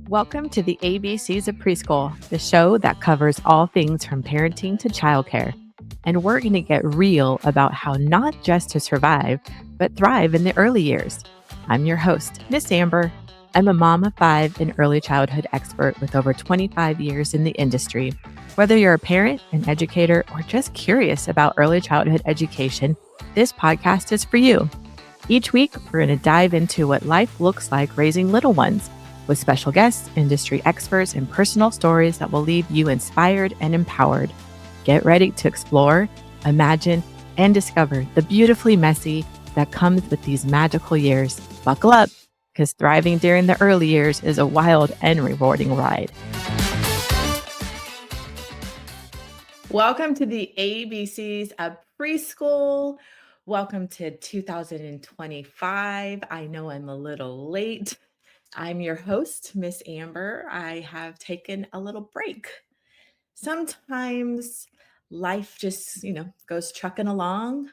Welcome to the ABCs of Preschool, the show that covers all things from parenting to childcare. And we're going to get real about how not just to survive, but thrive in the early years. I'm your host, Miss Amber. I'm a mom of 5 and early childhood expert with over 25 years in the industry. Whether you're a parent, an educator, or just curious about early childhood education, this podcast is for you. Each week, we're going to dive into what life looks like raising little ones with special guests, industry experts, and personal stories that will leave you inspired and empowered. Get ready to explore, imagine, and discover the beautifully messy that comes with these magical years. Buckle up, because thriving during the early years is a wild and rewarding ride. Welcome to the ABCs of Preschool. Welcome to 2025. I know I'm a little late. I'm your host, Miss Amber. I have taken a little break. Sometimes life just, goes trucking along.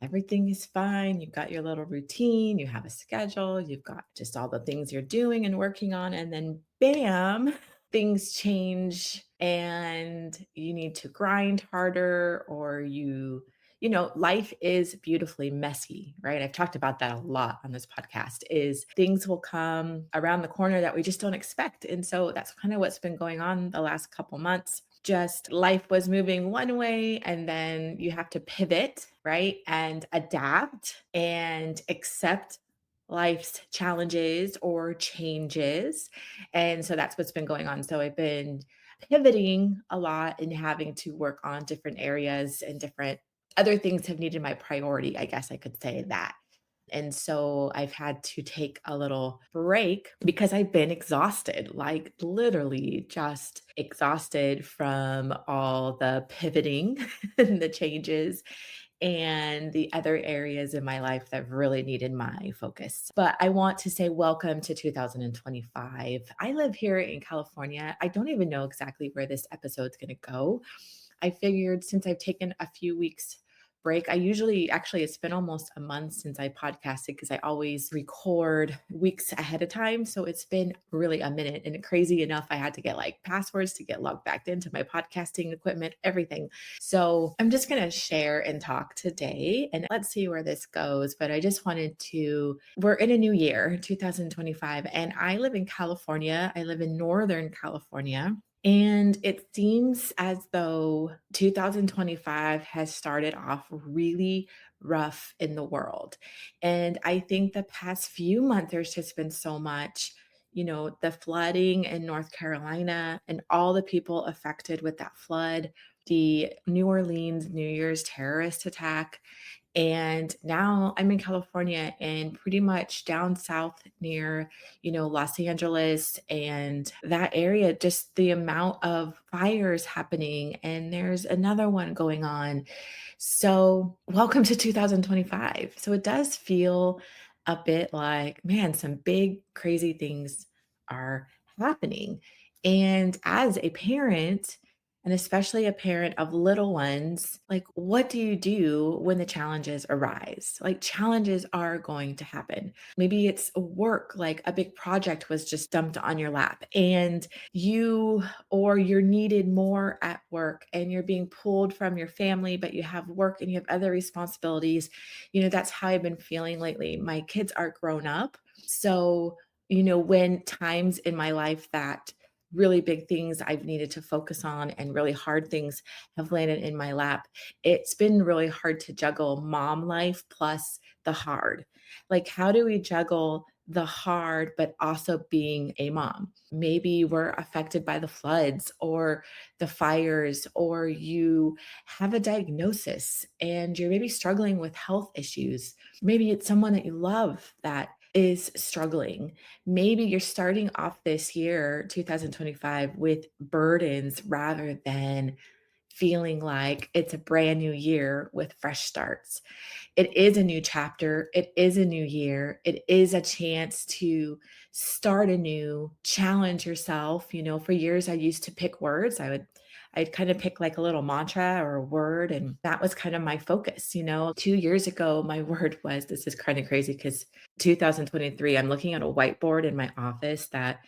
Everything is fine. You've got your little routine, you have a schedule, you've got just all the things you're doing and working on, and then bam, things change and you need to grind harder or life is beautifully messy, right? I've talked about that a lot on this podcast is things will come around the corner that we just don't expect. And so that's kind of what's been going on the last couple months. Just life was moving one way and then you have to pivot, right? And adapt and accept life's challenges or changes. And so that's what's been going on. So I've been pivoting a lot and having to work on different areas and different other things have needed my priority. I guess I could say that. And so I've had to take a little break because I've been exhausted, like literally just exhausted from all the pivoting and the changes and the other areas in my life that really needed my focus. But I want to say welcome to 2025. I live here in California. I don't even know exactly where this episode's going to go. I figured since I've taken a few weeks break, it's been almost a month since I podcasted because I always record weeks ahead of time. So it's been really a minute. And crazy enough, I had to get like passwords to get logged back into my podcasting equipment, everything. So I'm just going to share and talk today and let's see where this goes. But I just we're in a new year, 2025, and I live in California. I live in Northern California. And it seems as though 2025 has started off really rough in the world. And I think the past few months, there's just been so much, the flooding in North Carolina and all the people affected with that flood, the New Orleans New Year's terrorist attack. And now I'm in California and pretty much down south near, Los Angeles and that area, just the amount of fires happening. And there's another one going on. So welcome to 2025. So it does feel a bit like, man, some big, crazy things are happening. And as a parent, and especially a parent of little ones, like what do you do when the challenges arise? Like challenges are going to happen. Maybe it's work, like a big project was just dumped on your lap and you're needed more at work and you're being pulled from your family, but you have work and you have other responsibilities. That's how I've been feeling lately. My kids are grown up. So, when times in my life that really big things I've needed to focus on and really hard things have landed in my lap, it's been really hard to juggle mom life plus the hard. Like, how do we juggle the hard, but also being a mom? Maybe we're affected by the floods or the fires, or you have a diagnosis and you're maybe struggling with health issues. Maybe it's someone that you love that is struggling. Maybe you're starting off this year, 2025, with burdens rather than feeling like it's a brand new year with fresh starts. It is a new chapter. It is a new year. It is a chance to start anew, challenge yourself. For years I used to pick words. I'd kind of pick like a little mantra or a word, and that was kind of my focus. 2 years ago, my word was, this is kind of crazy because 2023, I'm looking at a whiteboard in my office that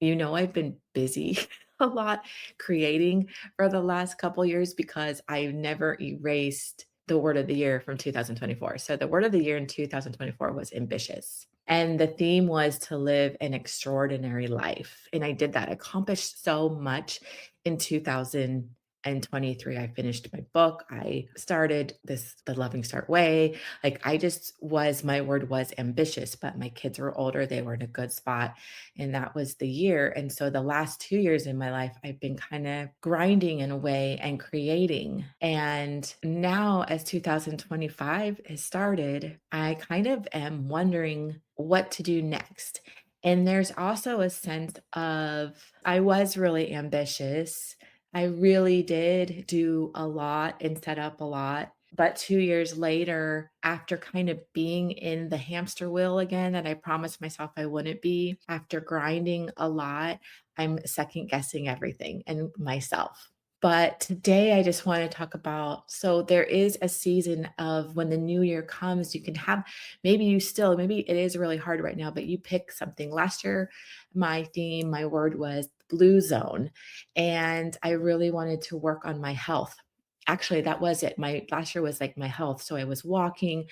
I've been busy a lot creating for the last couple years because I never erased the word of the year from 2024. So the word of the year in 2024 was ambitious. And the theme was to live an extraordinary life. And I did that, accomplished so much in 2023. I finished my book. I started the Loving Start Way. Like I just was, my word was ambitious, but my kids were older. They were in a good spot and that was the year. And so the last 2 years in my life, I've been kind of grinding in a way and creating. And now, as 2025 has started, I kind of am wondering what to do next. And there's also a sense of I was really ambitious. I really did do a lot and set up a lot. But 2 years later, after kind of being in the hamster wheel again that I promised myself I wouldn't be, after grinding a lot, I'm second guessing everything and myself. But today I just want to talk about so there is a season of when the new year comes, you can have maybe it is really hard right now, but you pick something. Last year, my word was blue zone, and I really wanted to work on my health. Actually, that was it. My last year was like my health. So I was walking,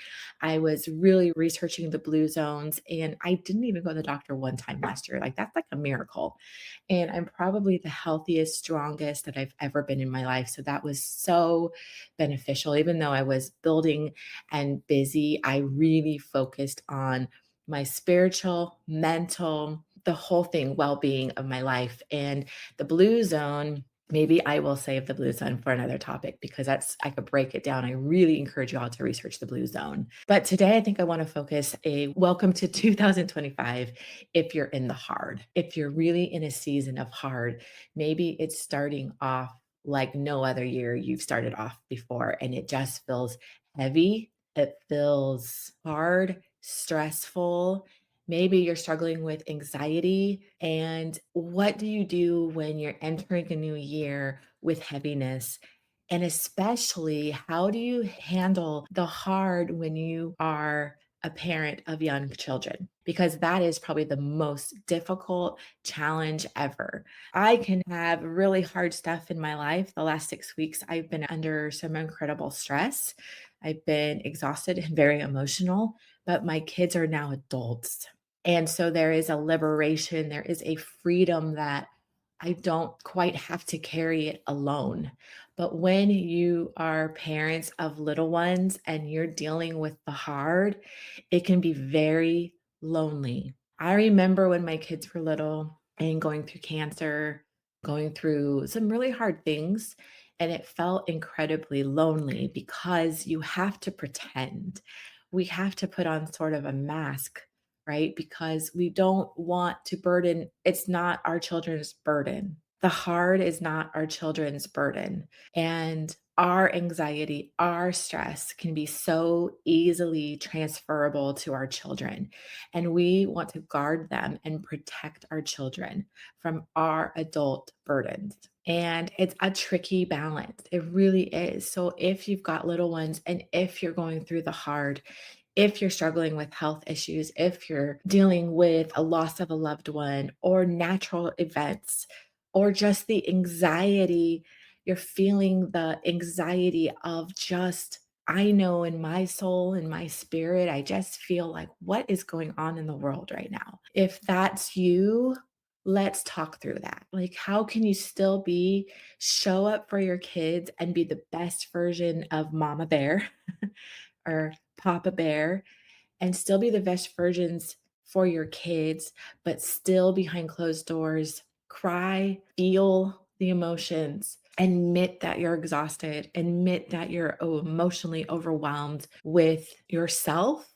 I was really researching the blue zones, and I didn't even go to the doctor one time last year. Like that's like a miracle. And I'm probably the healthiest, strongest that I've ever been in my life. So that was so beneficial. Even though I was building and busy, I really focused on my spiritual, mental, the whole thing, well being of my life. And the blue zone, maybe I will save the blue zone for another topic because I could break it down. I really encourage you all to research the blue zone. But today I think I want to focus a welcome to 2025 if you're in the hard. If you're really in a season of hard, maybe it's starting off like no other year you've started off before and it just feels heavy. It feels hard, stressful. Maybe you're struggling with anxiety. And what do you do when you're entering a new year with heaviness? And especially, how do you handle the hard when you are a parent of young children? Because that is probably the most difficult challenge ever. I can have really hard stuff in my life. The last 6 weeks, I've been under some incredible stress. I've been exhausted and very emotional, but my kids are now adults. And so there is a liberation, there is a freedom that I don't quite have to carry it alone. But when you are parents of little ones and you're dealing with the hard, it can be very lonely. I remember when my kids were little and going through cancer, going through some really hard things, and it felt incredibly lonely because you have to pretend. We have to put on sort of a mask, right? Because we don't want to burden, it's not our children's burden. The hard is not our children's burden. And our anxiety, our stress can be so easily transferable to our children. And we want to guard them and protect our children from our adult burdens. And it's a tricky balance. It really is. So if you've got little ones and if you're going through the hard, if you're struggling with health issues, if you're dealing with a loss of a loved one or natural events, or just the anxiety, you're feeling the anxiety of just, I know in my soul, in my spirit, I just feel like, what is going on in the world right now? If that's you, let's talk through that. Like, how can you still show up for your kids and be the best version of Mama Bear or Papa Bear and still be the best versions for your kids, but still behind closed doors, cry, feel the emotions, admit that you're exhausted, admit that you're emotionally overwhelmed with yourself,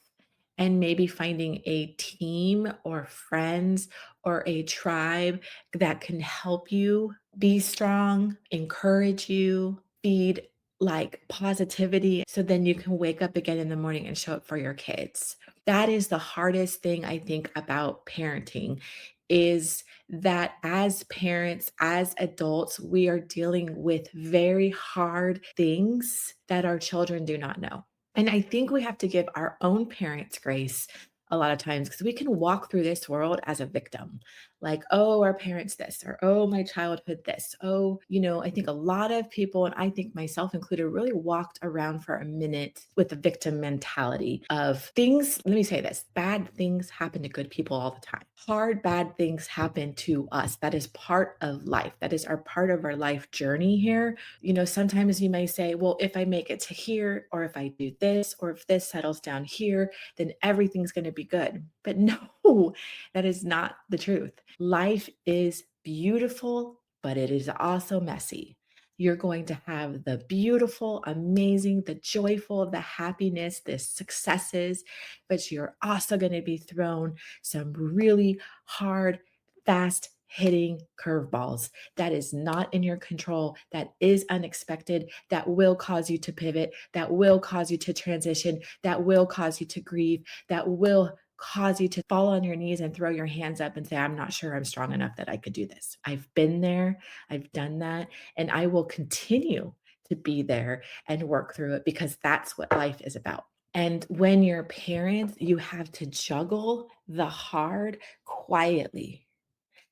and maybe finding a team or friends or a tribe that can help you be strong, encourage you, feed like positivity so then you can wake up again in the morning and show up for your kids. That is the hardest thing I think about parenting is that as parents, as adults, we are dealing with very hard things that our children do not know. And I think we have to give our own parents grace a lot of times because we can walk through this world as a victim. Like, oh, our parents this, or oh, my childhood this. Oh, I think a lot of people, and I think myself included, really walked around for a minute with the victim mentality of things. Let me say this: bad things happen to good people all the time. Hard, bad things happen to us. That is part of life. That is our part of our life journey here. Sometimes you may say, well, if I make it to here, or if I do this, or if this settles down here, then everything's going to be good. But no, that is not the truth. Life is beautiful, but it is also messy. You're going to have the beautiful, amazing, the joyful, the happiness, the successes, but you're also going to be thrown some really hard, fast hitting curveballs that is not in your control, that is unexpected, that will cause you to pivot, that will cause you to transition, that will cause you to grieve, that will cause you to fall on your knees and throw your hands up and say, I'm not sure I'm strong enough that I could do this. I've been there, I've done that, and I will continue to be there and work through it because that's what life is about. And when you're a parent, you have to juggle the hard quietly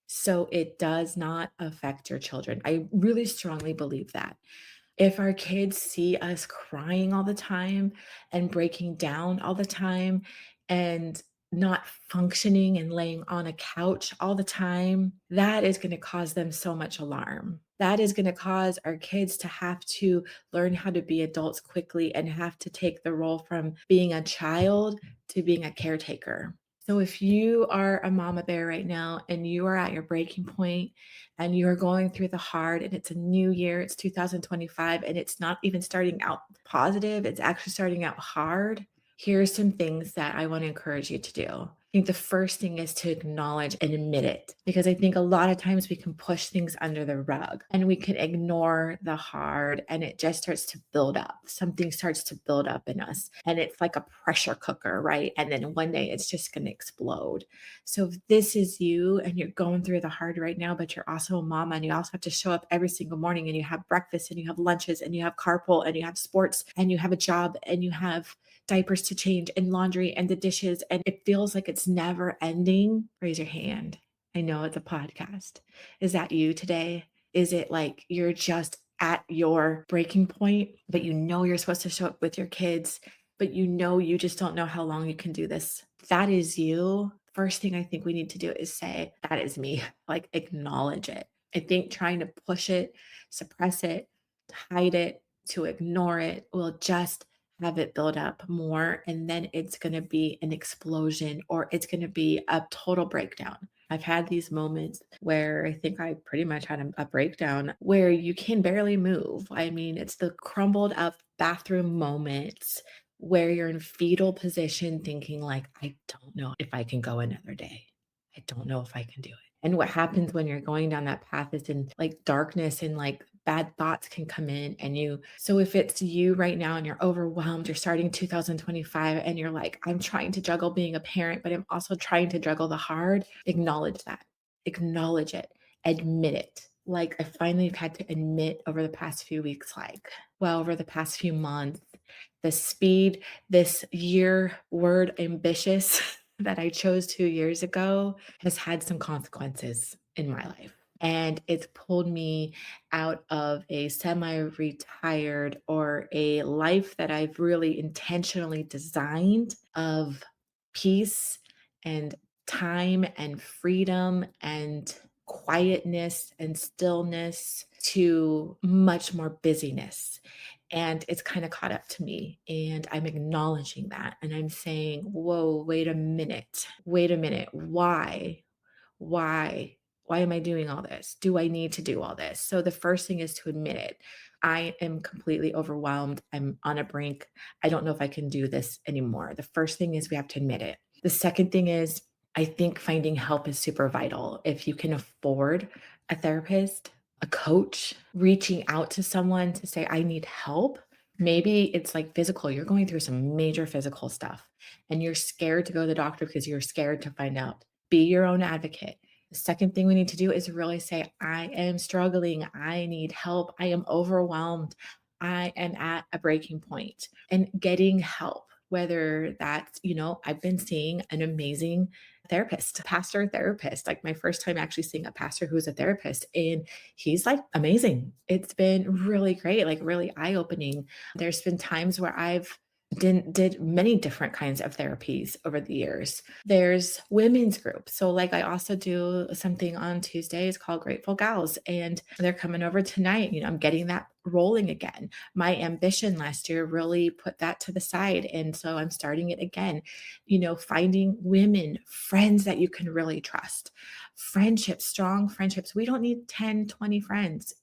so it does not affect your children. I really strongly believe that. If our kids see us crying all the time and breaking down all the time and not functioning and laying on a couch all the time, that is going to cause them so much alarm. That is going to cause our kids to have to learn how to be adults quickly and have to take the role from being a child to being a caretaker. So if you are a mama bear right now and you are at your breaking point and you are going through the hard and it's a new year, it's 2025 and it's not even starting out positive, it's actually starting out hard. Here are some things that I want to encourage you to do. I think the first thing is to acknowledge and admit it because I think a lot of times we can push things under the rug and we can ignore the hard and it just starts to build up. Something starts to build up in us and it's like a pressure cooker, right? And then one day it's just going to explode. So if this is you and you're going through the hard right now, but you're also a mama and you also have to show up every single morning and you have breakfast and you have lunches and you have carpool and you have sports and you have a job and you have diapers to change and laundry and the dishes and it feels like it's never ending, raise your hand. I know it's a podcast. Is that you today? Is it like you're just at your breaking point, but you know you're supposed to show up with your kids, but you know you just don't know how long you can do this? That is you. First thing I think we need to do is say, that is me. Like acknowledge it. I think trying to push it, suppress it, hide it, to ignore it will just have it build up more. And then it's going to be an explosion or it's going to be a total breakdown. I've had these moments where I think I pretty much had a breakdown where you can barely move. I mean, it's the crumbled up bathroom moments where you're in fetal position thinking like, I don't know if I can go another day. I don't know if I can do it. And what happens when you're going down that path is in like darkness and like bad thoughts can come in and so if it's you right now and you're overwhelmed, you're starting 2025 and you're like, I'm trying to juggle being a parent, but I'm also trying to juggle the hard, acknowledge that. Acknowledge it. Admit it. Like I finally have had to admit over the past few weeks, over the past few months, the speed, this year word ambitious that I chose 2 years ago has had some consequences in my life. And it's pulled me out of a semi retired or a life that I've really intentionally designed of peace and time and freedom and quietness and stillness to much more busyness. And it's kind of caught up to me. And I'm acknowledging that. And I'm saying, whoa, wait a minute. Wait a minute. Why? Why? Why am I doing all this? Do I need to do all this? So the first thing is to admit it. I am completely overwhelmed. I'm on a brink. I don't know if I can do this anymore. The first thing is we have to admit it. The second thing is I think finding help is super vital. If you can afford a therapist, a coach, reaching out to someone to say, I need help. Maybe it's like physical. You're going through some major physical stuff and you're scared to go to the doctor because you're scared to find out. Be your own advocate. The second thing we need to do is really say, I am struggling. I need help. I am overwhelmed. I am at a breaking point and getting help. whether that's, I've been seeing an amazing therapist, pastor therapist, like my first time actually seeing a pastor who's a therapist. And he's like amazing. It's been really great, like really eye opening. There's been times where I've did many different kinds of therapies over the years. There's women's groups. So like I also do something on Tuesdays called Grateful Gals, and they're coming over tonight. I'm getting that rolling again. My ambition last year really put that to the side. And so I'm starting it again. Finding women, friends that you can really trust, friendships, strong friendships. We don't need 10, 20 friends.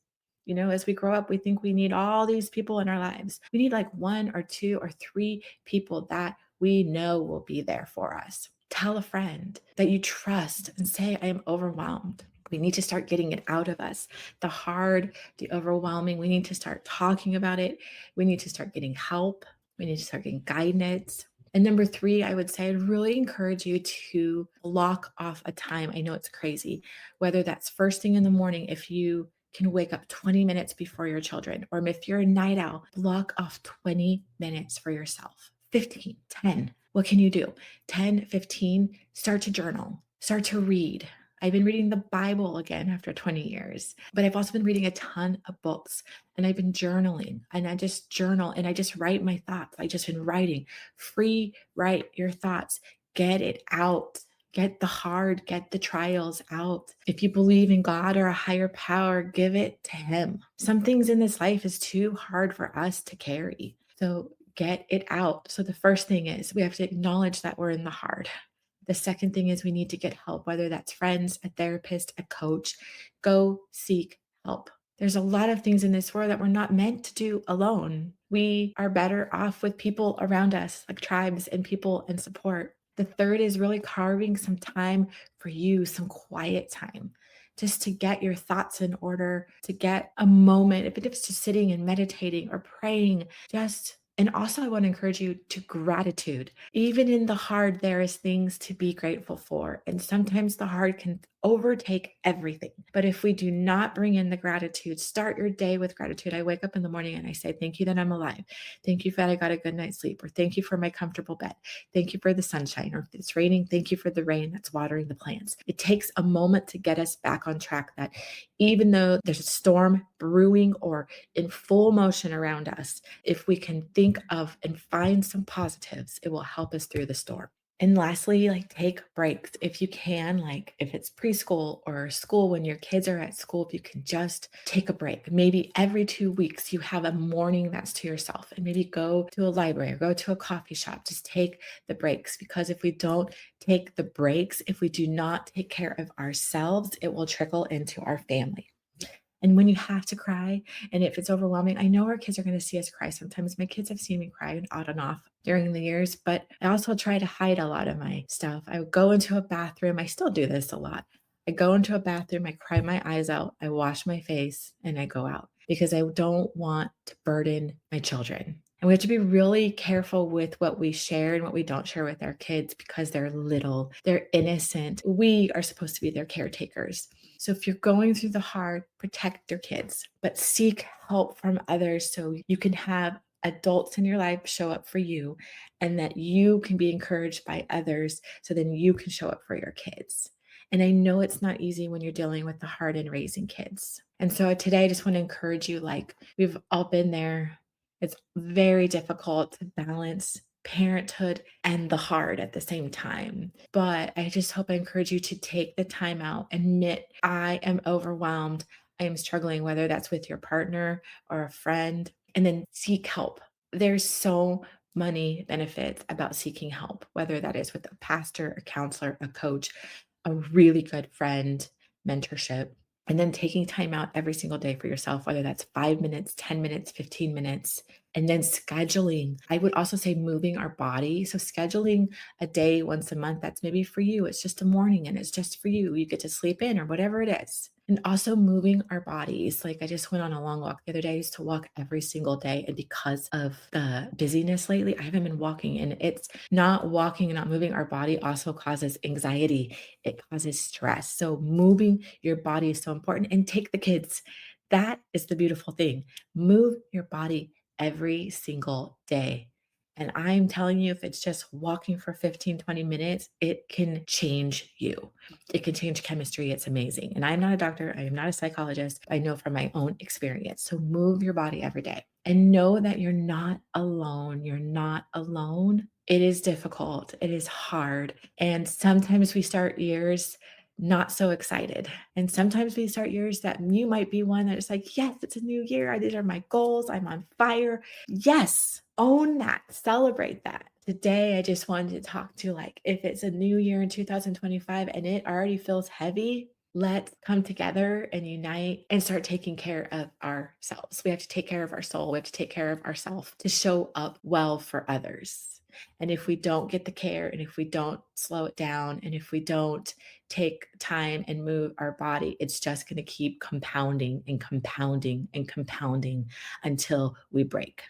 As we grow up, we think we need all these people in our lives. We need like one or two or three people that we know will be there for us. Tell a friend that you trust and say, I am overwhelmed. We need to start getting it out of us. The hard, the overwhelming, we need to start talking about it. We need to start getting help. We need to start getting guidance. And number three, I would say I'd really encourage you to block off a time. I know it's crazy, whether that's first thing in the morning, if you can wake up 20 minutes before your children, or if you're a night owl, block off 20 minutes for yourself, 15, 10. What can you do? 10, 15, start to journal, start to read. I've been reading the Bible again after 20 years, but I've also been reading a ton of books, and I've been journaling, and I just journal and I just write my thoughts. I just been writing. Free write your thoughts. Get it out. Get the hard, get the trials out. If you believe in God or a higher power, give it to Him. Some things in this life is too hard for us to carry. So get it out. So the first thing is we have to acknowledge that we're in the hard. The second thing is we need to get help, whether that's friends, a therapist, a coach. Go seek help. There's a lot of things in this world that we're not meant to do alone. We are better off with people around us, like tribes and people and support. The third is really carving some time for you, some quiet time, just to get your thoughts in order, to get a moment, if it's just sitting and meditating or praying, just. And also, I want to encourage you to gratitude. Even in the hard, there is things to be grateful for. And sometimes the hard can overtake everything. But if we do not bring in the gratitude, start your day with gratitude. I wake up in the morning and I say, thank you that I'm alive. Thank you that I got a good night's sleep. Or thank you for my comfortable bed. Thank you for the sunshine. Or if it's raining, thank you for the rain that's watering the plants. It takes a moment to get us back on track, that even though there's a storm brewing or in full motion around us, if we can think of and find some positives, it will help us through the storm. And lastly, like take breaks if you can, like if it's preschool or school, when your kids are at school, if you can just take a break. Maybe every 2 weeks you have a morning that's to yourself, and maybe go to a library or go to a coffee shop. Just take the breaks, because if we don't take the breaks, if we do not take care of ourselves, it will trickle into our family. And when you have to cry, and if it's overwhelming, I know our kids are going to see us cry sometimes. My kids have seen me cry on and off during the years, but I also try to hide a lot of my stuff. I would go into a bathroom. I still do this a lot. I go into a bathroom, I cry my eyes out, I wash my face, and I go out, because I don't want to burden my children. And we have to be really careful with what we share and what we don't share with our kids, because they're little, they're innocent. We are supposed to be their caretakers. So if you're going through the hard, protect your kids, but seek help from others so you can have adults in your life show up for you, and that you can be encouraged by others, so then you can show up for your kids. And I know it's not easy when you're dealing with the hard and raising kids. And so today I just want to encourage you, like we've all been there. It's very difficult to balance parenthood and the hard at the same time. But I just hope I encourage you to take the time out, admit, I am overwhelmed, I am struggling, whether that's with your partner or a friend, and then seek help. There's so many benefits about seeking help, whether that is with a pastor, a counselor, a coach, a really good friend, mentorship, and then taking time out every single day for yourself, whether that's 5 minutes, 10 minutes, 15 minutes, and then scheduling. I would also say moving our body. So scheduling a day once a month, that's maybe for you. It's just a morning and it's just for you. You get to sleep in or whatever it is. And also moving our bodies. Like I just went on a long walk the other day. I used to walk every single day. And because of the busyness lately, I haven't been walking. And it's not walking and not moving our body also causes anxiety. It causes stress. So moving your body is so important. And take the kids. That is the beautiful thing. Move your body every single day. And I'm telling you, if it's just walking for 15, 20 minutes, it can change you. It can change chemistry. It's amazing. And I'm not a doctor. I am not a psychologist. I know from my own experience. So move your body every day and know that you're not alone. You're not alone. It is difficult. It is hard. And sometimes we start years not so excited. And sometimes we start years that you might be one that is like, yes, it's a new year. These are my goals. I'm on fire. Yes, own that, celebrate that. Today, I just wanted to talk to like, if it's a new year in 2025 and it already feels heavy, let's come together and unite and start taking care of ourselves. We have to take care of our soul. We have to take care of ourselves to show up well for others. And if we don't get the care, and if we don't slow it down, and if we don't take time and move our body, it's just going to keep compounding and compounding and compounding until we break.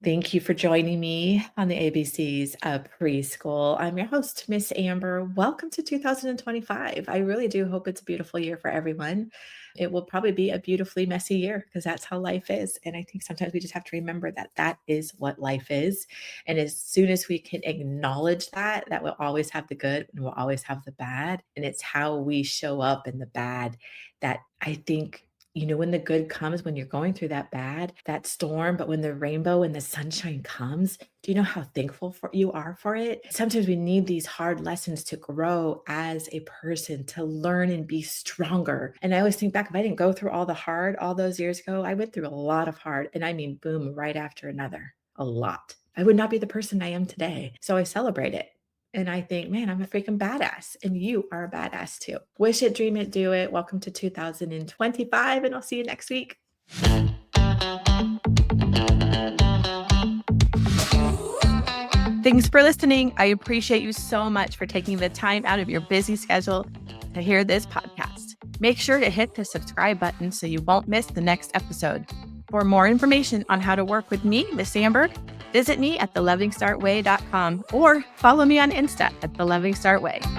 Thank you for joining me on the ABCs of Preschool. I'm your host, Miss Amber. Welcome to 2025. I really do hope it's a beautiful year for everyone. It will probably be a beautifully messy year because that's how life is. And I think sometimes we just have to remember that that is what life is. And as soon as we can acknowledge that, that we'll always have the good and we'll always have the bad. And it's how we show up in the bad that I think when the good comes, when you're going through that bad, that storm, but when the rainbow and the sunshine comes, do you know how thankful you are for it? Sometimes we need these hard lessons to grow as a person, to learn and be stronger. And I always think back, if I didn't go through all the hard all those years ago, I went through a lot of hard, and I mean, boom, right after another, a lot. I would not be the person I am today. So I celebrate it. And I think, man, I'm a freaking badass. And you are a badass too. Wish it, dream it, do it. Welcome to 2025. And I'll see you next week. Thanks for listening. I appreciate you so much for taking the time out of your busy schedule to hear this podcast. Make sure to hit the subscribe button so you won't miss the next episode. For more information on how to work with me, Miss Amber, visit me at thelovingstartway.com or follow me on Insta at thelovingstartway.